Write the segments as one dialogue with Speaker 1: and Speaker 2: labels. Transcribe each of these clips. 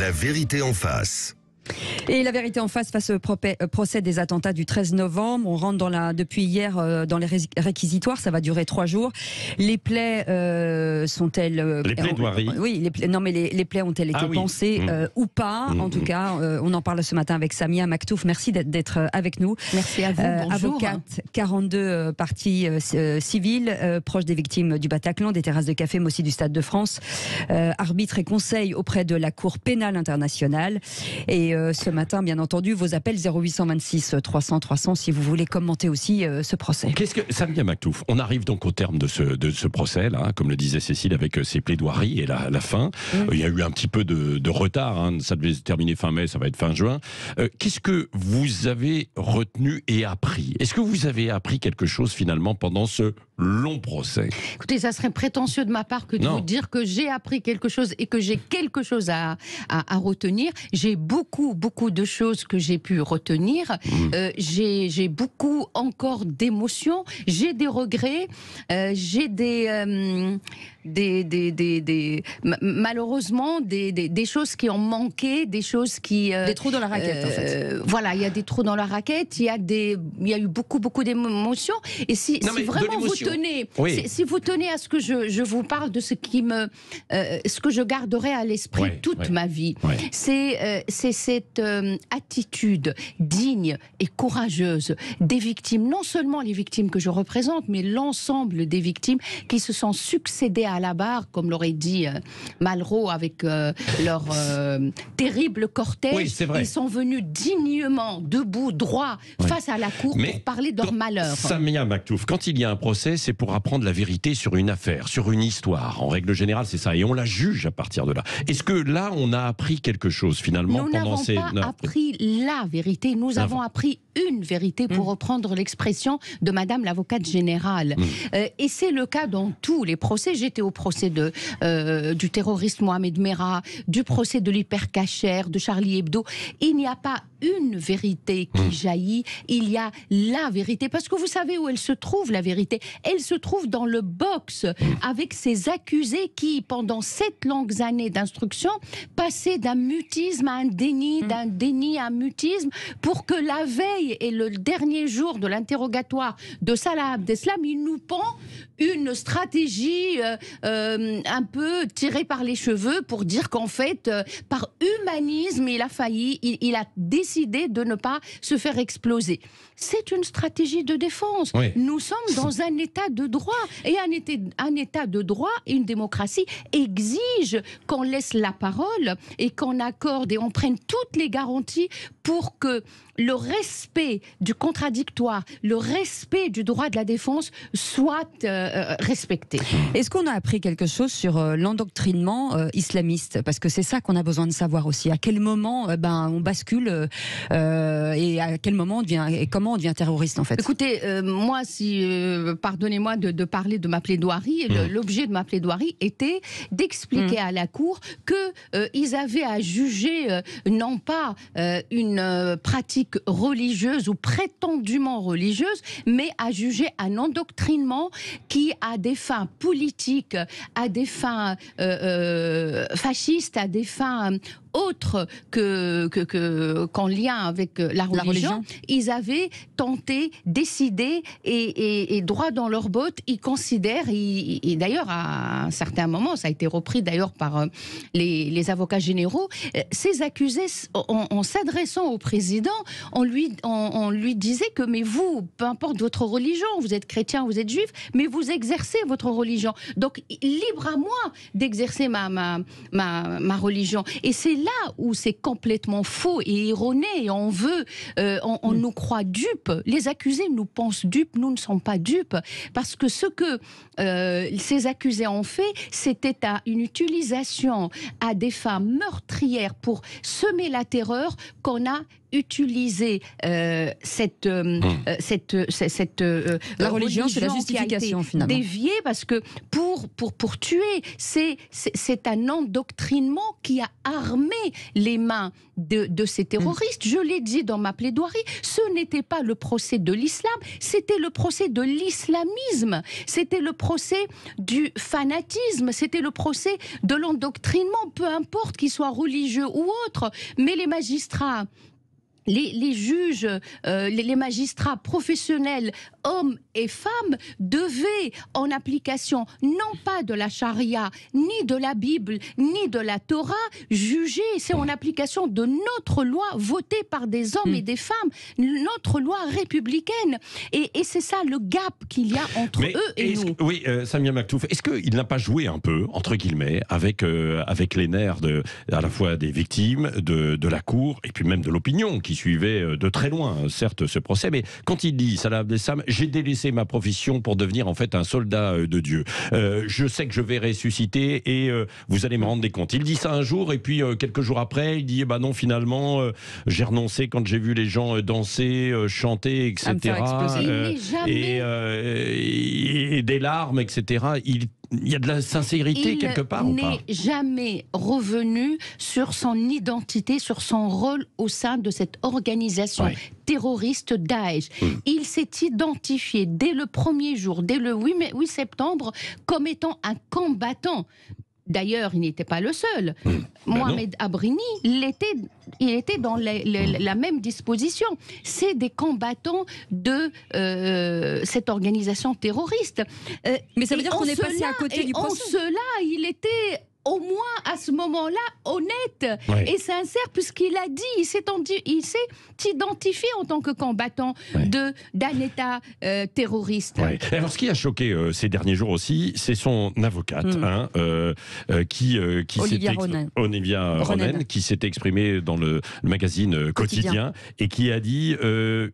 Speaker 1: La vérité en face.
Speaker 2: Et la vérité en face au procès des attentats du 13 novembre. On rentre depuis hier dans les réquisitoires. Ça va durer 3 jours. Les plaies sont-elles...
Speaker 3: les plaidoiries.
Speaker 2: Oui, les plaies ont-elles été pensées ou pas. En tout cas, on en parle ce matin avec Samia Maktouf. Merci d'être avec nous.
Speaker 4: Merci à vous, bonjour.
Speaker 2: Avocate, 42 parties civiles, proche des victimes du Bataclan, des terrasses de café, mais aussi du Stade de France. Arbitre et conseil auprès de la Cour pénale internationale. Et ce matin, bien entendu, vos appels 0826 300 300 si vous voulez commenter aussi ce procès.
Speaker 3: Samia Maktouf, on arrive donc au terme de ce procès, là, comme le disait Cécile, avec ses plaidoiries et la fin. Il y a eu un petit peu de retard, hein. Ça devait se terminer fin mai, ça va être fin juin. Qu'est-ce que vous avez retenu et appris? Est-ce que vous avez appris quelque chose finalement pendant ce long procès?
Speaker 4: Écoutez, ça serait prétentieux de ma part que de vous dire que j'ai appris quelque chose et que j'ai quelque chose à retenir. J'ai beaucoup de choses que j'ai pu retenir. J'ai beaucoup encore d'émotions. J'ai des regrets. J'ai malheureusement des choses qui ont manqué, des choses qui...
Speaker 2: des trous dans la raquette, en fait.
Speaker 4: Voilà, il y a des trous dans la raquette. Il y a eu beaucoup d'émotions. Et si vraiment vous tenez, si vous tenez à ce que je vous parle de ce que je garderai à l'esprit toute ma vie, c'est cette attitude digne et courageuse des victimes, non seulement les victimes que je représente, mais l'ensemble des victimes qui se sont succédées à la barre, comme l'aurait dit Malraux, avec leur terrible cortège. Ils sont venus dignement, debout, droit, face à la cour pour parler de leur malheur.
Speaker 3: Samia Maktouf, quand il y a un procès, c'est pour apprendre la vérité sur une affaire, sur une histoire. En règle générale, c'est ça. Et on la juge à partir de là. Est-ce que là, on a appris quelque chose finalement pendant ces...
Speaker 4: Nous n'avons pas appris la vérité. Nous avons appris une vérité, pour reprendre l'expression de Madame l'avocate générale. Et c'est le cas dans tous les procès. J'étais au procès du terroriste Mohamed Merah, du procès de l'hypercachère, de Charlie Hebdo. Il n'y a pas une vérité qui jaillit, il y a la vérité. Parce que vous savez où elle se trouve, la vérité? Elle se trouve dans le box, avec ces accusés qui, pendant 7 longues années d'instruction, passaient d'un mutisme à un déni, d'un déni à un mutisme, pour que la veille et le dernier jour de l'interrogatoire de Salah Abdeslam, il nous pond une stratégie un peu tirée par les cheveux pour dire qu'en fait, par humanisme, il a failli, il a décidé de ne pas se faire exploser. C'est une stratégie de défense. Nous sommes dans un état de droit. Et un état de droit, une démocratie, exige qu'on laisse la parole et qu'on accorde et on prenne toutes les garanties pour que le respect du contradictoire, le respect du droit de la défense soit respecté.
Speaker 2: Est-ce qu'on a appris quelque chose sur l'endoctrinement islamiste? Parce que c'est ça qu'on a besoin de savoir aussi. À quel moment on bascule et à quel moment on devient, et comment on devient terroriste en fait?
Speaker 4: Écoutez, moi, pardonnez-moi de parler de ma plaidoirie, l'objet de ma plaidoirie était d'expliquer à la Cour qu'ils avaient à juger non pas une pratique religieuse ou prétendument religieuse, mais à juger un endoctrinement qui a des fins politiques, à des fins fascistes, à des fins autre qu'en lien avec la religion. Ils avaient tenté, décidé et droit dans leurs bottes, ils considèrent, et d'ailleurs à un certain moment, ça a été repris d'ailleurs par les avocats généraux, ces accusés, en s'adressant au président, on lui disait que mais vous, peu importe votre religion, vous êtes chrétien, vous êtes juif, mais vous exercez votre religion. Donc libre à moi d'exercer ma religion. Et c'est là où c'est complètement faux et erroné, et on nous croit dupes. Les accusés nous pensent dupes, nous ne sommes pas dupes, parce que ce que ces accusés ont fait, c'était une utilisation à des fins meurtrières pour semer la terreur qu'on a utiliser cette
Speaker 2: la religion, c'est la justification finalement.
Speaker 4: Déviée, parce que pour tuer, c'est un endoctrinement qui a armé les mains de ces terroristes. Je l'ai dit dans ma plaidoirie, ce n'était pas le procès de l'islam, c'était le procès de l'islamisme, c'était le procès du fanatisme, c'était le procès de l'endoctrinement, peu importe qu'il soit religieux ou autre, mais les magistrats, les juges, les magistrats professionnels, hommes et femmes, devaient, en application non pas de la charia, ni de la Bible, ni de la Torah, juger. C'est en application de notre loi votée par des hommes et des femmes, notre loi républicaine. Et c'est ça le gap qu'il y a entre eux et nous.
Speaker 3: Oui, Samia Maktouf, est-ce qu'il n'a pas joué un peu, entre guillemets, avec les nerfs à la fois des victimes, de la cour, et puis même de l'opinion qui suivait de très loin, certes, ce procès, mais quand il dit, Salah Abdeslam, j'ai délaissé ma profession pour devenir en fait un soldat de Dieu. Je sais que je vais ressusciter et vous allez me rendre des comptes. Il dit ça un jour et puis quelques jours après, il dit bah non, finalement, j'ai renoncé quand j'ai vu les gens danser, chanter, etc. Et des larmes, etc. Il y a de la sincérité quelque part ou pas ?
Speaker 4: Il n'est jamais revenu sur son identité, sur son rôle au sein de cette organisation terroriste Daesh. Il s'est identifié dès le premier jour, dès le 8 septembre, comme étant un combattant. D'ailleurs, il n'était pas le seul. Mohamed Abrini, il était dans la même disposition. C'est des combattants de cette organisation terroriste.
Speaker 2: Mais ça veut dire qu'on est passé à côté du procès.
Speaker 4: En cela, il était au moins à ce moment-là honnête et sincère, puisqu'il a dit, il s'est identifié en tant que combattant d'un État terroriste.
Speaker 3: Alors ce qui a choqué ces derniers jours aussi, c'est son avocate,
Speaker 2: Olivia Ronen,
Speaker 3: qui s'est exprimée dans le magazine Quotidien et qui a dit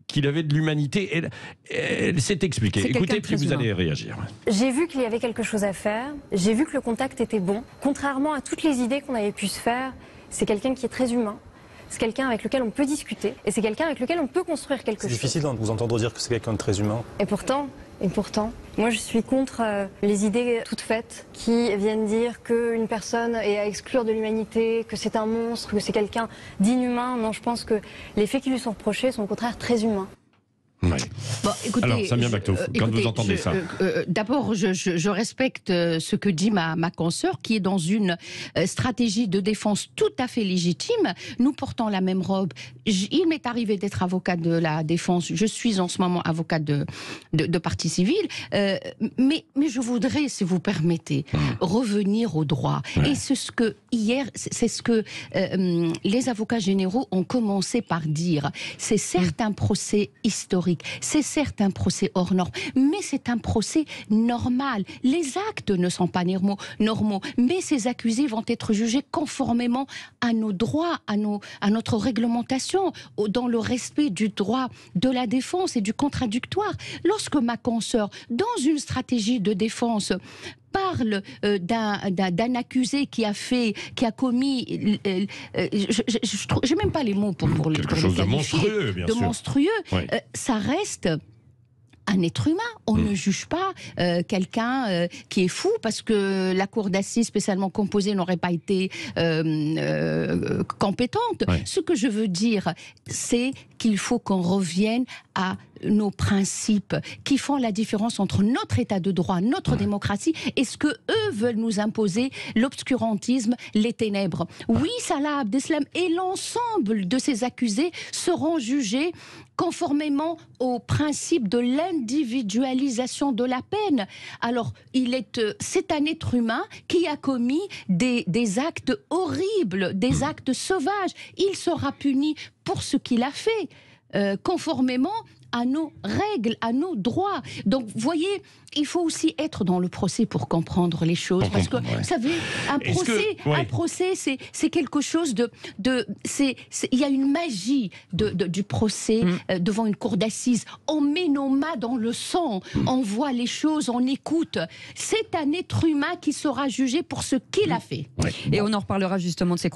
Speaker 3: qu'il avait de l'humanité. Elle s'est expliquée. Écoutez, puis vous allez réagir.
Speaker 5: J'ai vu qu'il y avait quelque chose à faire, j'ai vu que le contact était bon. Contrairement à toutes les idées qu'on avait pu se faire, c'est quelqu'un qui est très humain, c'est quelqu'un avec lequel on peut discuter, et c'est quelqu'un avec lequel on peut construire quelque chose.
Speaker 6: C'est difficile de vous entendre dire que c'est quelqu'un de très humain.
Speaker 5: Et pourtant, moi je suis contre les idées toutes faites qui viennent dire qu'une personne est à exclure de l'humanité, que c'est un monstre, que c'est quelqu'un d'inhumain. Non, je pense que les faits qui lui sont reprochés sont au contraire très humains.
Speaker 4: Bon, écoutez,
Speaker 3: alors, Samia Maktouf, quand vous entendez ça,
Speaker 4: d'abord, je respecte ce que dit ma consoeur, qui est dans une stratégie de défense tout à fait légitime. Nous portons la même robe. Il m'est arrivé d'être avocate de la défense. Je suis en ce moment avocate de partie civile. Mais je voudrais, si vous permettez, revenir au droit. Et c'est ce que les avocats généraux ont commencé par dire. C'est certes un procès historique. C'est certes un procès hors norme, mais c'est un procès normal. Les actes ne sont pas normaux, mais ces accusés vont être jugés conformément à nos droits, à notre réglementation, dans le respect du droit de la défense et du contradictoire. Lorsque ma consoeur, dans une stratégie de défense, parle d'un accusé qui a commis, j'ai même pas les mots pour le
Speaker 3: quelque chose de monstrueux, bien sûr.
Speaker 4: Monstrueux, ça reste un être humain. On ne juge pas quelqu'un qui est fou parce que la cour d'assises spécialement composée n'aurait pas été compétente. Ce que je veux dire, c'est qu'il faut qu'on revienne à nos principes qui font la différence entre notre état de droit, notre démocratie et ce que eux veulent nous imposer, l'obscurantisme, les ténèbres. Oui, Salah Abdeslam et l'ensemble de ces accusés seront jugés conformément au principe de l'individualisation de la peine. Alors, c'est un être humain qui a commis des actes horribles, des actes sauvages. Il sera puni pour ce qu'il a fait, conformément à nos règles, à nos droits. Donc, vous voyez, il faut aussi être dans le procès pour comprendre les choses. Parce que, vous savez, un procès, c'est quelque chose il y a une magie du procès devant une cour d'assises. On met nos mains dans le sang, on voit les choses, on écoute. C'est un être humain qui sera jugé pour ce qu'il a fait.
Speaker 2: Et on en reparlera justement de ces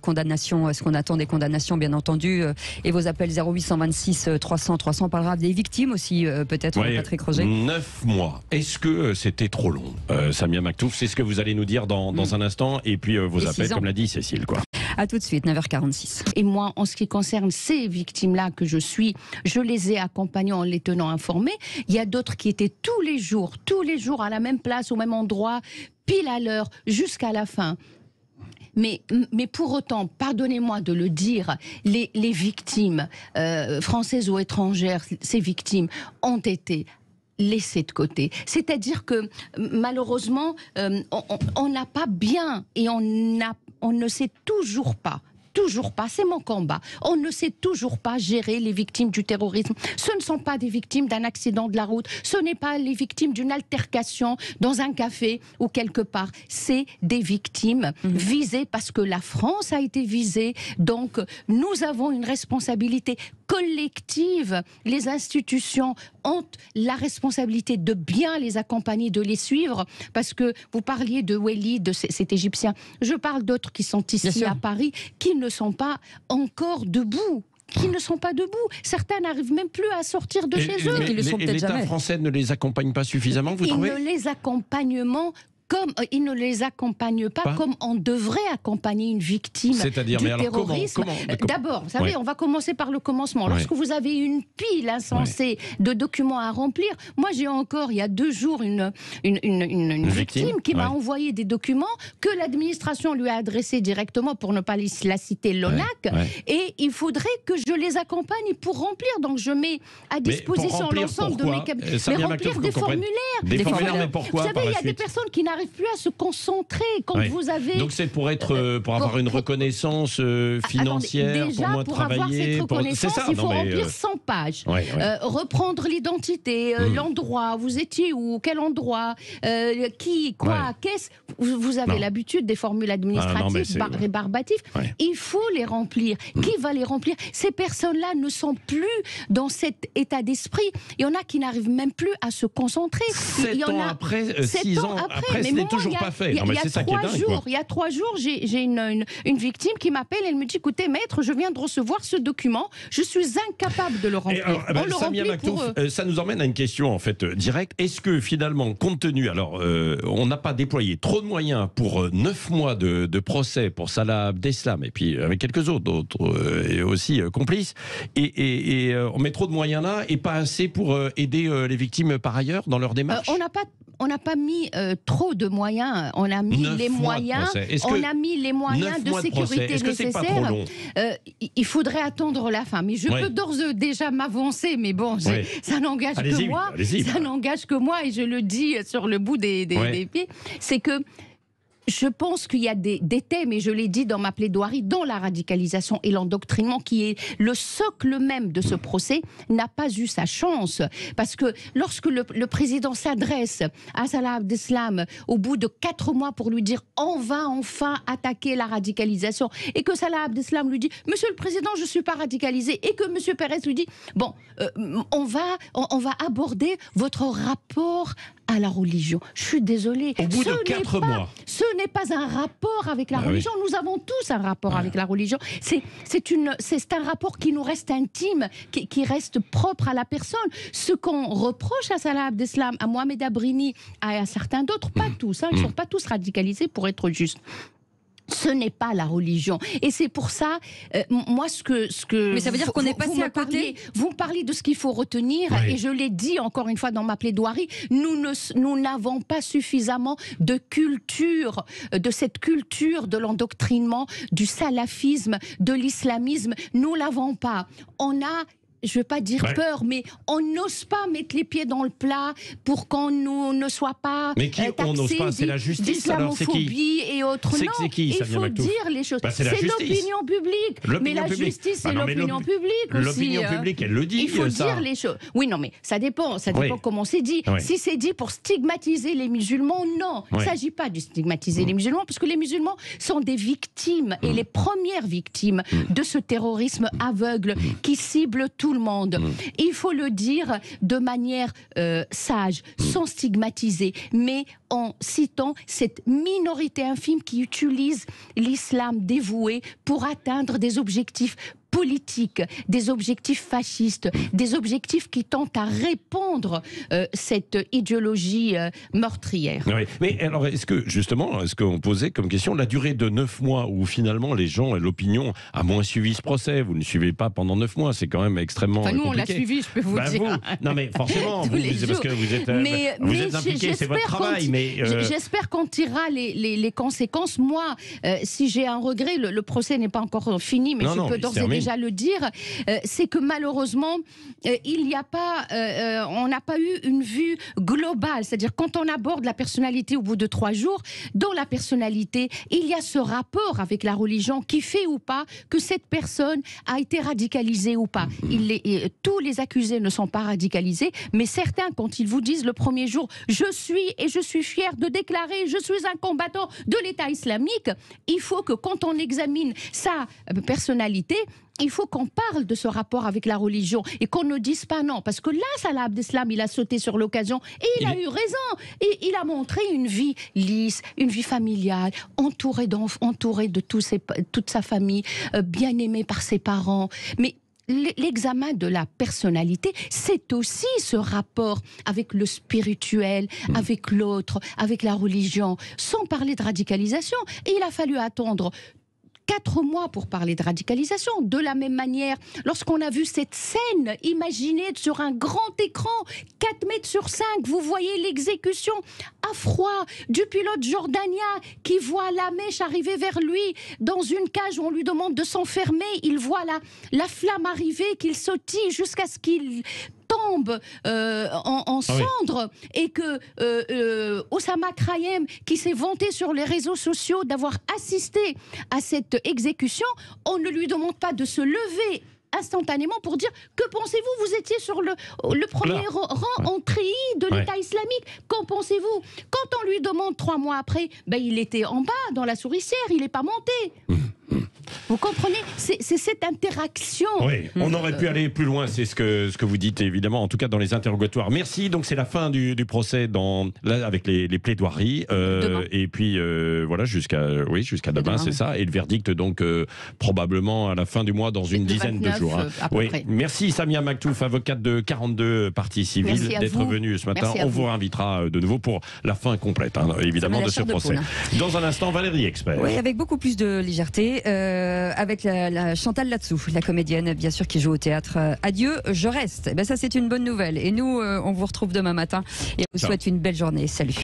Speaker 2: condamnations, ce qu'on attend des condamnations, bien entendu, et vos appels 0826 300 300. On parlera des victimes aussi, peut-être, Patrick Roger.
Speaker 3: 9 mois. Est-ce que c'était trop long, Samia Maktouf? C'est ce que vous allez nous dire dans un instant. Et puis vos appels, comme l'a dit Cécile, quoi.
Speaker 2: À tout de suite, 9h46.
Speaker 4: Et moi, en ce qui concerne ces victimes-là que je suis, je les ai accompagnées en les tenant informées. Il y a d'autres qui étaient tous les jours à la même place, au même endroit, pile à l'heure, jusqu'à la fin. Mais pour autant, pardonnez-moi de le dire, les victimes, françaises ou étrangères, ces victimes ont été laissées de côté. C'est-à-dire que malheureusement, on n'a pas bien et on ne sait toujours pas, c'est mon combat. On ne sait toujours pas gérer les victimes du terrorisme. Ce ne sont pas des victimes d'un accident de la route, ce n'est pas les victimes d'une altercation dans un café ou quelque part. C'est des victimes visées parce que la France a été visée. Donc, nous avons une responsabilité collective. Les institutions ont la responsabilité de bien les accompagner, de les suivre, parce que vous parliez de Walid, de cet Égyptien. Je parle d'autres qui sont ici à Paris, qui ne sont pas encore debout. Certains n'arrivent même plus à sortir de chez eux.
Speaker 3: L'État français ne les accompagne pas suffisamment, vous trouvez?
Speaker 4: Ils ne les accompagnent pas comme on devrait accompagner une victime du terrorisme. D'abord, vous savez, on va commencer par le commencement. Lorsque vous avez une pile insensée de documents à remplir, moi j'ai encore, il y a 2 jours, une victime qui m'a envoyé des documents que l'administration lui a adressés directement, pour ne pas la citer, l'ONAC, et il faudrait que je les accompagne pour remplir. Donc je mets à disposition l'ensemble de mes cabinets. Mais remplir des formulaires.
Speaker 3: Des formulaires, mais pourquoi?
Speaker 4: Vous savez, il y a des personnes qui n'arrivent plus à se concentrer quand vous avez...
Speaker 3: Donc c'est pour avoir une reconnaissance financière,
Speaker 4: déjà,
Speaker 3: pour moins travailler.
Speaker 4: Pour avoir cette reconnaissance, il faut remplir 100 pages. Reprendre l'identité, l'endroit, vous étiez où, quel endroit, qui, quoi, qu'est-ce... Vous avez l'habitude des formules administratives rébarbatives. Il faut les remplir. Qui va les remplir? Ces personnes-là ne sont plus dans cet état d'esprit. Il y en a qui n'arrivent même plus à se concentrer.
Speaker 3: 7 ans après, 6 ans après, ce n'est toujours pas fait.
Speaker 4: Il y a 3 jours, j'ai une victime qui m'appelle, elle me dit, écoutez maître, je viens de recevoir ce document, je suis incapable de le remplir.
Speaker 3: Samia Maktouf, ça nous emmène à une question en fait directe. Est-ce que finalement, compte tenu, on n'a pas déployé trop de moyens pour 9 mois de procès pour Salah Abdeslam, et puis avec quelques autres aussi complices, et on met trop de moyens là et pas assez pour aider les victimes par ailleurs dans leur démarche?
Speaker 4: On n'a pas mis trop de moyens. On a mis les moyens. De sécurité nécessaires. Il faudrait attendre la fin. Mais je peux d'ores et déjà m'avancer. Mais bon, ça n'engage que moi. Ça n'engage que moi, et je le dis sur le bout des pieds. C'est que je pense qu'il y a des thèmes, et je l'ai dit dans ma plaidoirie, dont la radicalisation et l'endoctrinement, qui est le socle même de ce procès, n'a pas eu sa chance. Parce que lorsque le président s'adresse à Salah Abdeslam au bout de 4 mois pour lui dire « on va enfin attaquer la radicalisation », et que Salah Abdeslam lui dit « Monsieur le Président, je ne suis pas radicalisé », et que Monsieur Pérez lui dit « bon, on va aborder votre rapport à la religion ». Je suis désolée.
Speaker 3: Au bout de 4 mois.
Speaker 4: Ce n'est pas un rapport avec la religion. Nous avons tous un rapport avec la religion. C'est un rapport qui nous reste intime, qui reste propre à la personne. Ce qu'on reproche à Salah Abdeslam, à Mohamed Abrini, à certains d'autres, pas tous, ils ne sont pas tous radicalisés pour être justes. Ce n'est pas la religion. Et c'est pour ça, moi, ce que...
Speaker 2: Mais ça veut dire qu'on est passé à côté.
Speaker 4: Vous me parlez de ce qu'il faut retenir, et je l'ai dit encore une fois dans ma plaidoirie, nous n'avons pas suffisamment de culture, de cette culture de l'endoctrinement, du salafisme, de l'islamisme. Nous l'avons pas. On a je veux pas dire peur, mais on n'ose pas mettre les pieds dans le plat pour qu'on ne soit pas
Speaker 3: mais qui on n'ose pas, c'est la justice, alors c'est qui?
Speaker 4: D'islamophobie et autres. Non,
Speaker 3: c'est qui,
Speaker 4: il faut dire les choses.
Speaker 3: Bah, c'est
Speaker 4: l'opinion publique. Mais la justice, c'est l'opinion publique aussi.
Speaker 3: L'opinion publique, elle le dit.
Speaker 4: Il faut dire les choses. Oui, non, mais ça dépend comment c'est dit.
Speaker 3: Oui.
Speaker 4: Si c'est dit pour stigmatiser les musulmans, non. Il ne s'agit pas de stigmatiser les musulmans, parce que les musulmans sont des victimes, et les premières victimes de ce terrorisme aveugle qui cible tout le monde. Il faut le dire de manière sage, sans stigmatiser, mais en citant cette minorité infime qui utilise l'islam dévoué pour atteindre des objectifs politiques, des objectifs fascistes, des objectifs qui tentent à répandre cette idéologie meurtrière.
Speaker 3: Oui. Mais alors, est-ce qu'on posait comme question la durée de 9 mois où finalement les gens et l'opinion a moins suivi ce procès? Vous ne suivez pas pendant 9 mois, c'est quand même extrêmement compliqué.
Speaker 4: Nous, on l'a suivi, je peux vous dire.
Speaker 3: Non, mais forcément, c'est parce que vous êtes impliqué, c'est votre travail.
Speaker 4: J'espère qu'on tirera les conséquences. Moi, si j'ai un regret, le procès n'est pas encore fini, mais je peux d'ores et déjà le dire, c'est que malheureusement, on n'a pas eu une vue globale. C'est-à-dire, quand on aborde la personnalité au bout de 3 jours, dans la personnalité, il y a ce rapport avec la religion qui fait ou pas que cette personne a été radicalisée ou pas. Tous les accusés ne sont pas radicalisés, mais certains, quand ils vous disent le premier jour « je suis fier de déclarer, je suis un combattant de l'État islamique », il faut que quand on examine sa personnalité, il faut qu'on parle de ce rapport avec la religion et qu'on ne dise pas non. Parce que là, Salah Abdeslam, il a sauté sur l'occasion et il a eu raison. Et il a montré une vie lisse, une vie familiale, entouré de toute sa famille, bien aimé par ses parents. Mais l'examen de la personnalité, c'est aussi ce rapport avec le spirituel, avec l'autre, avec la religion, sans parler de radicalisation. Et il a fallu attendre 4 mois pour parler de radicalisation. De la même manière, lorsqu'on a vu cette scène, imaginée sur un grand écran, 4 mètres sur 5, vous voyez l'exécution à froid du pilote jordanien qui voit la mèche arriver vers lui dans une cage où on lui demande de s'enfermer. Il voit la flamme arriver, qu'il sautille jusqu'à ce qu'il tombe en cendres, et que Oussama Krayem, qui s'est vanté sur les réseaux sociaux d'avoir assisté à cette exécution, on ne lui demande pas de se lever instantanément pour dire que pensez-vous, vous étiez sur le premier rang en treillis de l'État islamique, qu'en pensez-vous? Quand on lui demande 3 mois après, il était en bas dans la souricière, il n'est pas monté. Vous comprenez? C'est cette interaction.
Speaker 3: Oui, on aurait pu aller plus loin, c'est ce que vous dites évidemment, en tout cas dans les interrogatoires. Merci, donc c'est la fin du procès avec les plaidoiries. Et puis voilà, jusqu'à demain, c'est ça. Et le verdict donc probablement à la fin du mois, dans une dizaine de jours. Merci Samia Maktouf, avocate de 42 parties civiles, d'être venue ce matin. On vous réinvitera de nouveau pour la fin complète, évidemment, de ce procès. Dans un instant, Valérie Expert.
Speaker 2: Oui, avec beaucoup plus de légèreté. Avec la Chantal Latsou, la comédienne bien sûr qui joue au théâtre Adieu, je reste. Ça c'est une bonne nouvelle. Et nous, on vous retrouve demain matin et on vous souhaite une belle journée. Salut.